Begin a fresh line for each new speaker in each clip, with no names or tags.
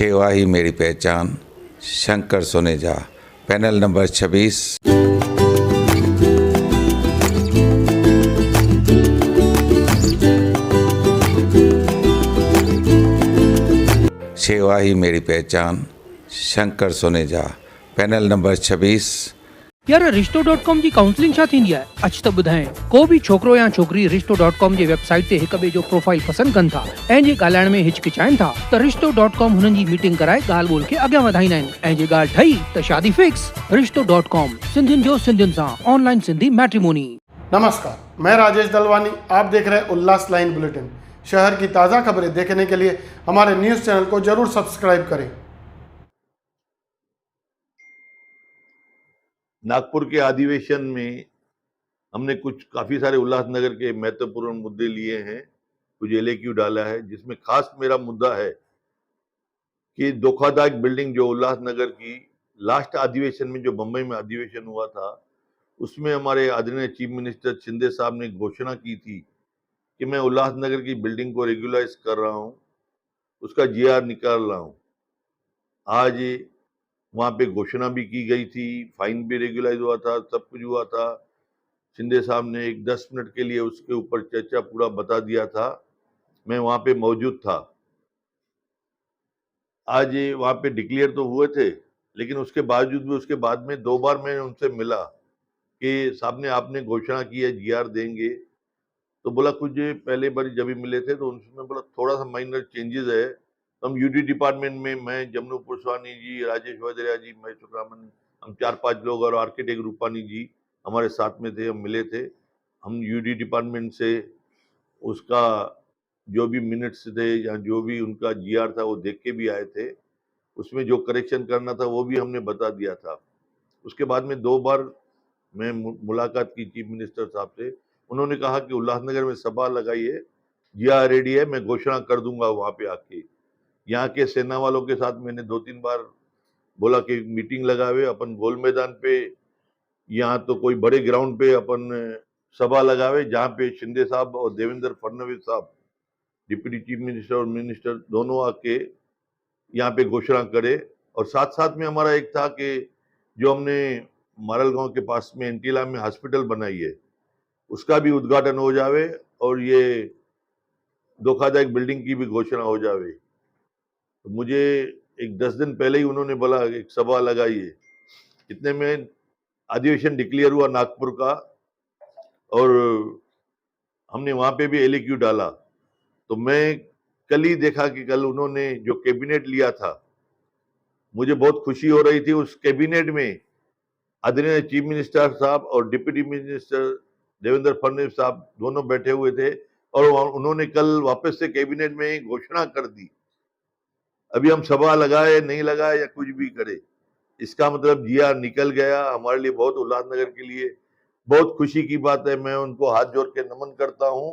सेवा ही मेरी पहचान, शंकर सोनेजा, पैनल नंबर 26। सेवा ही मेरी पहचान, शंकर सोनेजा, पैनल नंबर 26।
यार रिश्तो.com जी काउंसलिंग छा थींदी आहे? अच त ॿुधाए। को बि छोकिरो या छोकिरी रिश्तो.com जी वेबसाइट ते हिक ॿिए जो प्रोफाइल पसंदि कनि था ऐं जे ॻाल्हाइण में हिचकिचाइनि था त रिश्तो.com हुननि जी मीटिंग कराए ॻाल्हि ॿोल खे अॻियां वधाईंदा आहिनि ऐं जे ॻाल्हि ठही त शादी फिक्स। रिश्तो.com, सिंधियुनि जो सिंधियुनि सां, ऑनलाइन सिंधी मैट्रिमोनी।
नमस्कार, मैं राजेश दलवानी। आप देख रहे हैं उल्लास लाइन बुलेटिन। शहर की ताज़ा खबरें देखने के लिए हमारे न्यूज़ चैनल को जरूर सब्सक्राइब करें।
नागपुर के अधिवेशन में हमने काफी सारे उल्लासनगर के महत्वपूर्ण मुद्दे लिए हैं, कुछ एलएक्यू डाला है, जिसमें खास मेरा मुद्दा है कि धोखादायक बिल्डिंग जो उल्लासनगर की लास्ट अधिवेशन में जो बंबई में अधिवेशन हुआ था, उसमें हमारे आदरणीय चीफ मिनिस्टर शिंदे साहब ने घोषणा की थी कि मैं उल्लासनगर की बिल्डिंग को रेगुलाइज कर रहा हूं, उसका जीआर निकाल रहा हूं। आज वहां पे घोषणा भी की गई थी, फाइन भी रेगुलाइज हुआ था, सब कुछ हुआ था। शिंदे साहब ने एक 10 मिनट के लिए उसके ऊपर चर्चा पूरा बता दिया था। मैं वहां पे मौजूद था। आज वहां पे डिक्लेयर तो हुए थे, लेकिन उसके बावजूद भी उसके बाद में 2 बार मैं उनसे मिला कि साहब ने आपने घोषणा की है जीआर देंगे, तो बोला कुछ पहले बार जब भी मिले थे तो उनमें बोला थोड़ा सा माइनर चेंजेस है। हम यूडी डिपार्टमेंट में मैं, जमनू पुरस्वानी जी, राजेश वजरिया जी, महेश सुब्रमण्यम, हम 4-5 लोग और आर्किटेक्ट रूपानी जी हमारे साथ में थे, हम मिले थे। हम यूडी डिपार्टमेंट से उसका जो भी मिनट्स थे या जो भी उनका जीआर था वो देख के भी आए थे। उसमें जो करेक्शन करना था वो भी हमने बता दिया था। उसके बाद में 2 बार मैं मुलाकात की चीफ मिनिस्टर साहब से। उन्होंने कहा कि उल्लासनगर में सभा लगाई है, जीआर रेडी है, मैं घोषणा कर दूंगा वहां पे आके। यहाँ के सेना वालों के साथ मैंने 2-3 बार बोला कि मीटिंग लगावे अपन गोल मैदान पे, यहाँ तो कोई बड़े ग्राउंड पे अपन सभा लगावे जहाँ पे शिंदे साहब और देवेंद्र फडणवीस साहब डिप्टी चीफ मिनिस्टर और मिनिस्टर दोनों आके यहाँ पे घोषणा करे। और साथ साथ में हमारा एक था कि जो हमने मारलगांव के पास में एंटीला में हॉस्पिटल बनाई है, उसका भी उद्घाटन हो जावे और ये धोखादायक बिल्डिंग की भी घोषणा हो जावे। तो मुझे एक 10 दिन पहले ही उन्होंने बोला एक सभा लगाइए। इतने में अधिवेशन डिक्लेयर हुआ नागपुर का और हमने वहां पे भी एलएक्यू डाला। तो मैं कल ही देखा कि कल उन्होंने जो कैबिनेट लिया था, मुझे बहुत खुशी हो रही थी। उस कैबिनेट में आदरणीय चीफ मिनिस्टर साहब और डिप्टी मिनिस्टर देवेंद्र फडणवीस साहब दोनों बैठे हुए थे और उन्होंने कल वापस से कैबिनेट में घोषणा कर दी। अभी हम सभा लगाए नहीं लगाए या कुछ भी करे, इसका मतलब जीआर निकल गया। हमारे लिए बहुत, उल्लासनगर के लिए बहुत खुशी की बात है। मैं उनको हाथ जोड़ के नमन करता हूं,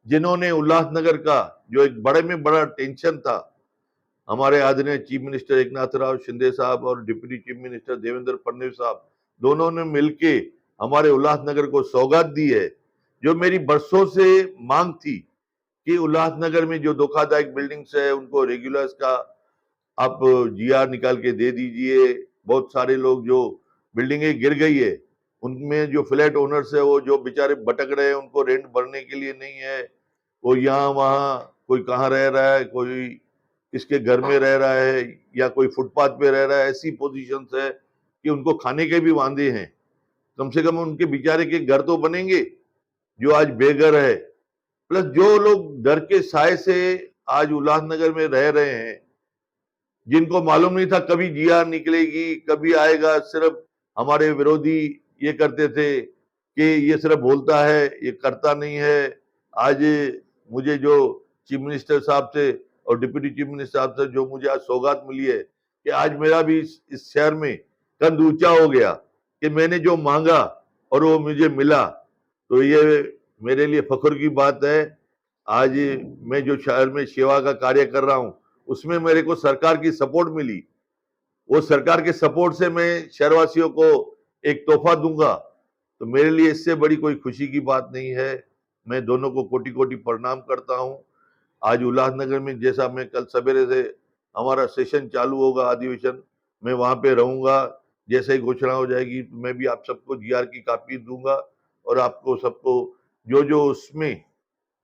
जिन्होंने उल्लासनगर का जो एक बड़े में बड़ा टेंशन था, हमारे आदरणीय चीफ मिनिस्टर एकनाथ राव शिंदे साहब और deputy chief minister Devendra Fadnavis साहब दोनों ने मिलके हमारे उल्लासनगर को सौगात दी है। जो मेरी बरसों से मांग थी कि उल्लासनगर में जो धोखादायक बिल्डिंग्स है उनको रेगुलर्स का आप जीआर निकाल के दे दीजिए। बहुत सारे लोग जो बिल्डिंगें गिर गई है, उनमें जो फ्लैट ओनर्स है वो जो बेचारे भटक रहे हैं, उनको रेंट भरने के लिए नहीं है, वो यहाँ वहाँ कोई कहाँ रह रहा है, कोई किसके घर में रह रहा है या कोई फुटपाथ पे रह रहा है। ऐसी पोजीशंस है कि उनको खाने के भी वांदे हैं। कम से कम उनके बेचारे के घर तो बनेंगे जो आज बेघर है। प्लस जो लोग डर के साए से आज उल्लासनगर में रह रहे हैं, जिनको मालूम नहीं था कभी जीआर निकलेगी, कभी आएगा। सिर्फ हमारे विरोधी ये करते थे कि ये सिर्फ बोलता है, ये करता नहीं है। आज मुझे जो चीफ मिनिस्टर साहब से और डिप्टी चीफ मिनिस्टर साहब से जो मुझे आज सौगात मिली है कि आज मेरा भी इस शहर में कंध ऊंचा हो गया कि मैंने जो मांगा और वो मुझे मिला, तो ये मेरे लिए फख्र की बात है। आज मैं जो शहर में सेवा का कार्य कर रहा हूं, उसमें मेरे को सरकार की सपोर्ट मिली। वो सरकार के सपोर्ट से मैं शहरवासियों को एक तोहफा दूंगा, तो मेरे लिए इससे बड़ी कोई खुशी की बात नहीं है। मैं दोनों को कोटि कोटि प्रणाम करता हूं। आज उल्लासनगर में जैसा मैं कल सवेरे से हमारा सेशन चालू होगा, अधिवेशन, मैं वहां पे रहूंगा। जैसे ही घोषणा हो जाएगी तो मैं भी आप सबको जीआर की कॉपी दूंगा और आपको सबको जो जो उसमें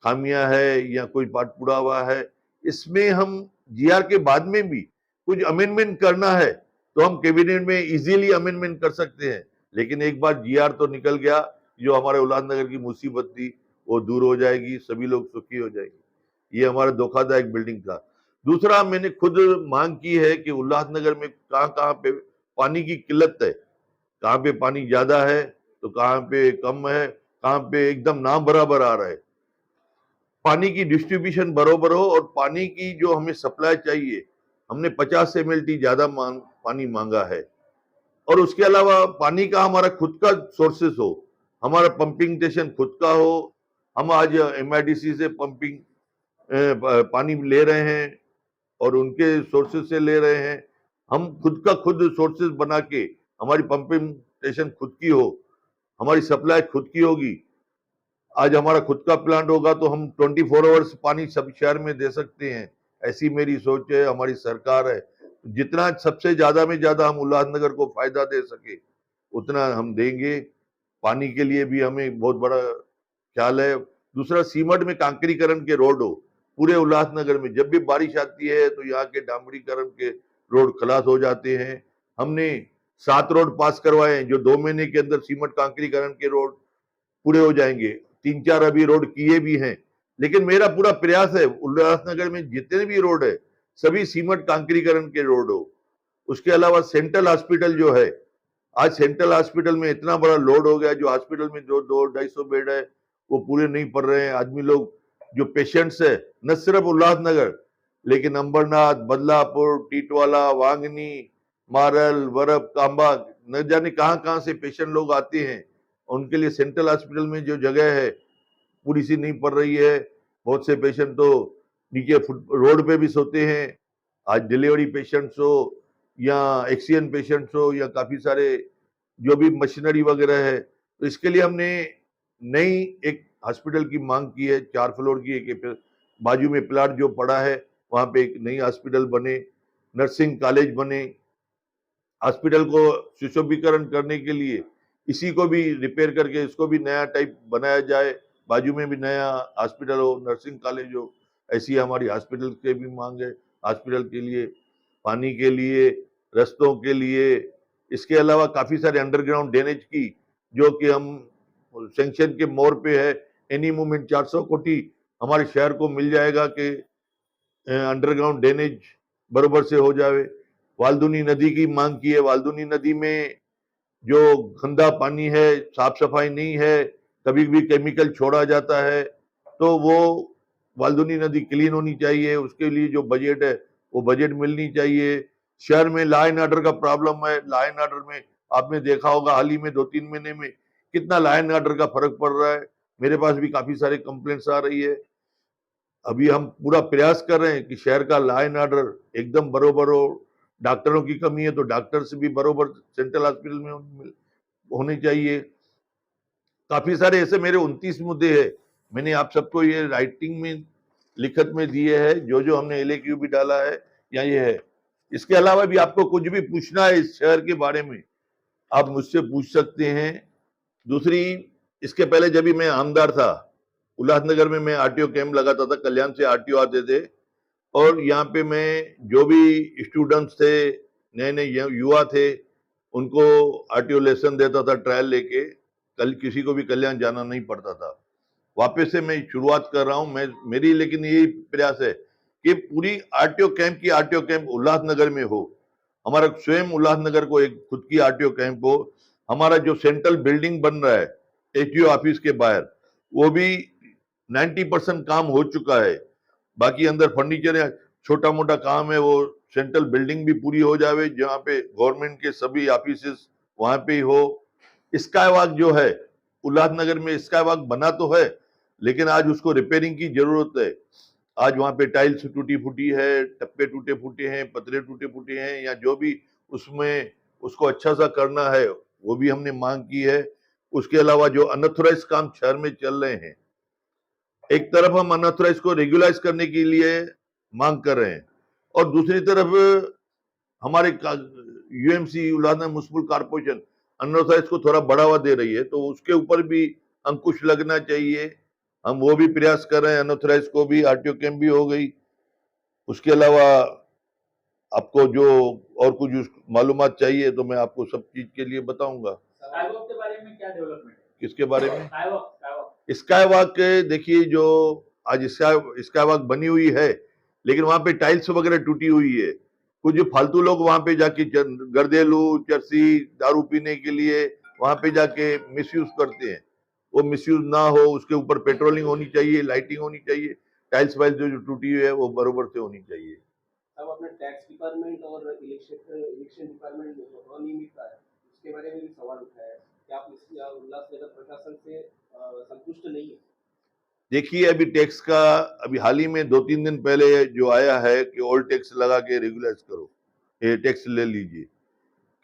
खामियां है या कोई पार्ट पूरा हुआ है, इसमें हम जीआर के बाद में भी कुछ अमेंडमेंट करना है तो हम कैबिनेट में इजीली अमेंडमेंट कर सकते हैं। लेकिन एक बार जीआर तो निकल गया, जो हमारे उल्लासनगर की मुसीबत थी वो दूर हो जाएगी, सभी लोग सुखी हो जाएंगे। ये हमारा धोखादायक बिल्डिंग था। दूसरा, मैंने खुद मांग की है कि उल्लासनगर में कहाँ कहाँ पे पानी की किल्लत है, कहाँ पे पानी ज्यादा है तो कहाँ पे कम है, कहाँ पे एकदम ना बराबर आ रहा है। पानी की डिस्ट्रीब्यूशन बरोबर हो और पानी की जो हमें सप्लाई चाहिए, हमने 50 MLT ज्यादा पानी मांगा है। और उसके अलावा पानी का हमारा खुद का सोर्सेस हो, हमारा पंपिंग स्टेशन खुद का हो। हम आज MIDC से पंपिंग पानी ले रहे हैं और उनके सोर्सेस से ले रहे हैं। हम खुद का खुद सोर्सेस बना के, हमारी पंपिंग स्टेशन खुद की हो, हमारी सप्लाई खुद की होगी। आज हमारा खुद का प्लांट होगा तो हम 24 आवर्स पानी सब शहर में दे सकते हैं। ऐसी मेरी सोच है, हमारी सरकार है। जितना सबसे ज्यादा में ज्यादा हम उल्लासनगर को फायदा दे सके उतना हम देंगे। पानी के लिए भी हमें बहुत बड़ा ख्याल है। दूसरा, सीमेंट में कांकरीकरण के रोड हो पूरे उल्लासनगर में। जब भी बारिश आती है तो यहाँ के डामरीकरण के रोड खलास हो जाते हैं। हमने 7 रोड पास करवाए हैं, जो 2 महीने के अंदर सीमेंट कांकरीकरण के रोड पूरे हो जाएंगे। 3-4 अभी रोड किए भी हैं। लेकिन मेरा पूरा प्रयास है उल्लासनगर में जितने भी रोड है सभी सीमेंट कांकरीकरण के रोड हो। उसके अलावा सेंट्रल हॉस्पिटल जो है, आज सेंट्रल हॉस्पिटल में इतना बड़ा लोड हो गया, जो हॉस्पिटल में जो 200-250 बेड है वो पूरे नहीं पड़ रहे हैं। आदमी लोग जो पेशेंट्स है, न सिर्फ उल्लासनगर लेकिन अंबरनाथ, बदलापुर, टीटवाला, वांगनी, मारल, वरब, कांबा, न जाने कहां कहां से पेशेंट लोग आते हैं। उनके लिए सेंट्रल हॉस्पिटल में जो जगह है पूरी सी नहीं पड़ रही है। बहुत से पेशेंट तो नीचे रोड पे भी सोते हैं। आज डिलीवरी पेशेंट्स हो या एक्सीडेंट पेशेंट्स हो या काफी सारे जो भी मशीनरी वगैरह है, तो इसके लिए हमने नई एक हॉस्पिटल की मांग की है। 4 फ्लोर की एक बाजू में प्लाट जो पड़ा है वहां पे एक नई हॉस्पिटल बने, नर्सिंग कॉलेज बने। हॉस्पिटल को सुशोभीकरण करने के लिए इसी को भी रिपेयर करके इसको भी नया टाइप बनाया जाए, बाजू में भी नया हॉस्पिटल हो, नर्सिंग कॉलेज हो। ऐसी हमारी हॉस्पिटल के भी मांग है। हॉस्पिटल के लिए, पानी के लिए, रस्तों के लिए, इसके अलावा काफी सारे अंडरग्राउंड ड्रेनेज की जो कि हम सैंक्शन के मोड़ पे है। एनी मोमेंट 400 कोटी हमारे शहर को मिल जाएगा कि अंडरग्राउंड ड्रेनेज बरोबर से हो जाए। वाल्दुनी नदी की मांग की है। वाल्दुनी नदी में जो गंदा पानी है, साफ सफाई नहीं है, कभी भी केमिकल छोड़ा जाता है, तो वो वाल्दुनी नदी क्लीन होनी चाहिए। उसके लिए जो बजट है वो बजट मिलनी चाहिए। शहर में लॉ एंड ऑर्डर का प्रॉब्लम है। लॉ एंड ऑर्डर में आपने देखा होगा हाल ही में 2-3 महीने में कितना लॉ एंड ऑर्डर का फर्क पड़ रहा है। मेरे पास भी काफी सारे कंप्लेंट्स आ रही है। अभी हम पूरा प्रयास कर रहे हैं कि शहर का लॉ एंड ऑर्डर एकदम बरोबर हो। डॉक्टरों की कमी है तो डॉक्टर्स भी बरोबर सेंट्रल हॉस्पिटल में होने चाहिए। काफी सारे ऐसे मेरे 29 मुद्दे हैं। मैंने आप सबको ये राइटिंग में, लिखत में दिए है, जो जो हमने LAQ भी डाला है या ये है। इसके अलावा भी आपको कुछ भी पूछना है इस शहर के बारे में, आप मुझसे पूछ सकते हैं। दूसरी, इसके पहले जब भी मैं आमदार था, उल्लासनगर में मैं RTO कैंप लगाता था। कल्याण से RTO आते थे और यहाँ पे मैं जो भी स्टूडेंट्स थे, नए नए युवा थे, उनको RTO लेसन देता था ट्रायल लेके। कल किसी को भी कल्याण जाना नहीं पड़ता था। वापस से मैं शुरुआत कर रहा हूँ मेरी, लेकिन यही प्रयास है कि पूरी RTO कैंप उल्लासनगर में हो। हमारा स्वयं उल्लासनगर को एक खुद की RTO कैंप हो। हमारा जो सेंट्रल बिल्डिंग बन रहा है HDO ऑफिस के बाहर, वो भी 90% काम हो चुका है। बाकी अंदर फर्नीचर या छोटा मोटा काम है, वो सेंट्रल बिल्डिंग भी पूरी हो जावे, जहाँ पे गवर्नमेंट के सभी ऑफिस वहां पे ही हो। स्काई वॉक जो है उल्लासनगर में, स्काई वॉक बना तो है लेकिन आज उसको रिपेयरिंग की जरूरत है। आज वहां पे टाइल्स टूटी फूटी है, टप्पे टूटे फूटे हैं, पतरे टूटे फूटे हैं, या जो भी उसमें उसको अच्छा सा करना है वो भी हमने मांग की है। उसके अलावा जो अनऑथराइज काम शहर में चल रहे हैं, एक तरफ हम अनऑथराइज को रेगुलाइज करने के लिए मांग कर रहे हैं और दूसरी तरफ हमारे UMC Ulhasnagar municipal corporation unauthorised को थोड़ा बढ़ावा दे रही है, तो उसके ऊपर भी अंकुश लगना चाहिए। हम वो भी प्रयास कर रहे हैं, अनऑथराइज को भी आरटीओ कैंप भी हो गई। उसके अलावा आपको जो और कुछ मालूमात चाहिए तो मैं आपको सब चीज के लिए बताऊंगा।
स्काईवॉक के बारे में क्या डेवलपमेंट है?
किसके बारे में?
स्काईवॉक
स्काईवॉक देखिए, जो आज स्काईवॉक बनी हुई है, लेकिन वहां पे टाइल्स वगैरह टूटी हुई है। कुछ फालतू लोग वहां पे जाके गर्देलू चरसी दारू पीने के लिए वहां पे जाके मिसयूज करते हैं। वो मिसयूज ना हो, उसके ऊपर पेट्रोलिंग होनी चाहिए, लाइटिंग होनी चाहिए। टाइल्स वाइल्स जो टूटी हुई है वो बरोबर से होनी चाहिए।
अब अपने टैक्स डिपार्टमेंट और इलेक्शन डिपार्टमेंट अनियमित है, उसके बारे में भी सवाल उठाया है। क्या आप उल्लासनगर प्रशासन से संतुष्ट नहीं है?
देखिए, अभी टैक्स का अभी हाल ही में 2-3 दिन पहले जो आया है कि ओल्ड टैक्स लगा के रेगुलाइज करो, ये टैक्स ले लीजिए।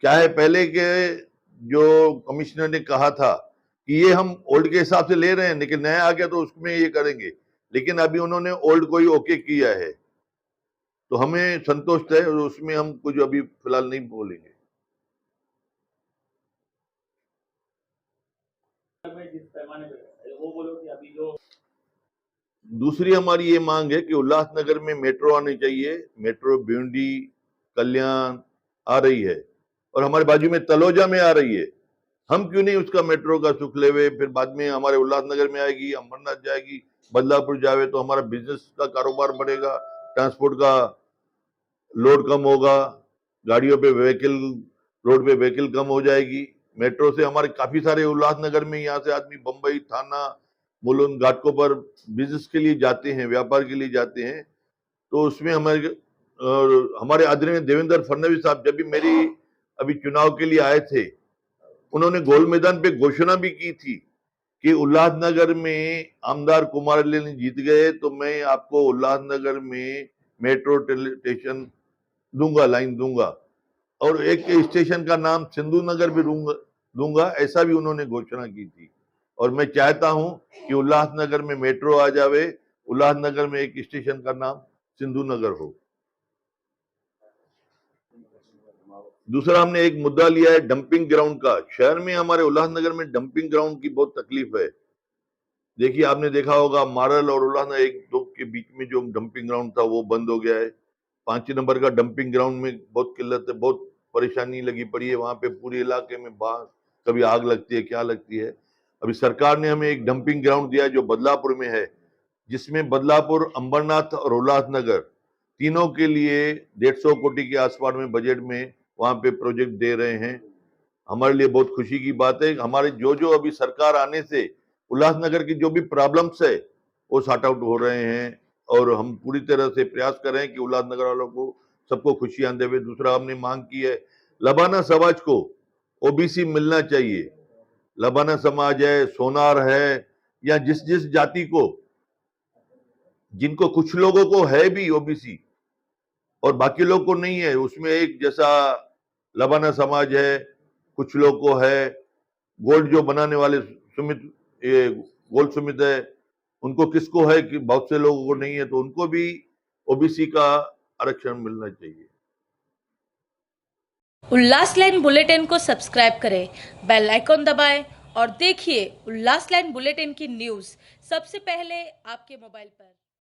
क्या है, पहले के जो कमिश्नर ने कहा था कि ये हम ओल्ड के हिसाब से ले रहे हैं, लेकिन नया आ गया तो उसमें ये करेंगे, लेकिन अभी उन्होंने ओल्ड को ही ओके किया है, तो हमें संतोष है और उसमें हम कुछ अभी फिलहाल नहीं बोलेंगे।
जिस पैमाने पे वो बोलो कि अभी जो
दूसरी हमारी ये मांग है कि उल्लासनगर में मेट्रो आनी चाहिए। मेट्रो भिवंडी कल्याण आ रही है और हमारे बाजू में तलोजा में आ रही है। हम क्यों नहीं उसका मेट्रो का सुख लेवे? फिर बाद में हमारे उल्लासनगर में आएगी, अमरनाथ जाएगी, बदलापुर जावे, तो हमारा बिजनेस का कारोबार बढ़ेगा, ट्रांसपोर्ट का लोड कम होगा, गाड़ियों पे व्हीकल, रोड पे व्हीकल कम हो जाएगी। मेट्रो से हमारे काफी सारे उल्लासनगर में यहाँ से आदमी बंबई, थाना, मुलुंड, घाटकों पर बिजनेस के लिए जाते हैं, व्यापार के लिए जाते हैं। तो उसमें हमारे आदरणीय देवेंद्र फडणवीस साहब जब भी मेरी अभी चुनाव के लिए आए थे, उन्होंने गोल मैदान पे घोषणा भी की थी कि उल्लासनगर में आमदार कुमारले ने जीत गए तो मैं आपको उल्लासनगर में मेट्रो स्टेशन दूंगा, लाइन दूंगा, और एक स्टेशन का नाम सिंधु नगर भी दूंगा, ऐसा भी उन्होंने घोषणा की थी। और मैं चाहता हूं कि उल्लासनगर में मेट्रो आ जावे, उल्लासनगर में एक स्टेशन का नाम सिंधु नगर हो। दूसरा, हमने एक मुद्दा लिया है डंपिंग ग्राउंड का। शहर में हमारे उल्लासनगर में डंपिंग ग्राउंड की बहुत तकलीफ है। देखिए, आपने देखा होगा मारल और उल्लासनगर एक दो के बीच में जो डंपिंग ग्राउंड था वो बंद हो गया है। 5 नंबर का डंपिंग ग्राउंड में बहुत किल्लत है, बहुत परेशानी लगी पड़ी है। वहां पे पूरे इलाके में कभी आग लगती है, क्या लगती है। अभी सरकार ने हमें एक डंपिंग ग्राउंड दिया है जो बदलापुर में है, जिसमें बदलापुर, अंबरनाथ और उल्लासनगर तीनों के लिए 150 कोटी के आसपास में बजट में वहां पे प्रोजेक्ट दे रहे हैं। हमारे लिए बहुत खुशी की बात है। हमारे जो अभी सरकार आने से उल्लासनगर की जो भी प्रॉब्लम्स है वो सॉर्ट आउट हो रहे हैं, और हम पूरी तरह से प्रयास कर रहे हैं कि उल्लासनगर वालों को सबको खुशियां देवे। दूसरा, हमने मांग की है लबाना समाज को ओबीसी मिलना चाहिए। लबाना समाज है, सोनार है, या जिस जिस जाति को, जिनको कुछ लोगों को है भी ओबीसी और बाकी लोग को नहीं है, उसमें एक जैसा लबाना समाज है, कुछ लोग को है। गोल्ड जो बनाने वाले गोल्ड सुमित है, उनको किसको है कि बहुत से लोगों को नहीं है, तो उनको भी ओबीसी का आरक्षण मिलना चाहिए।
उल्लास लाइन बुलेटिन को सब्सक्राइब करें, बेल आइकॉन दबाएं और देखिए उल्लास लाइन बुलेटिन की न्यूज़ सबसे पहले आपके मोबाइल पर।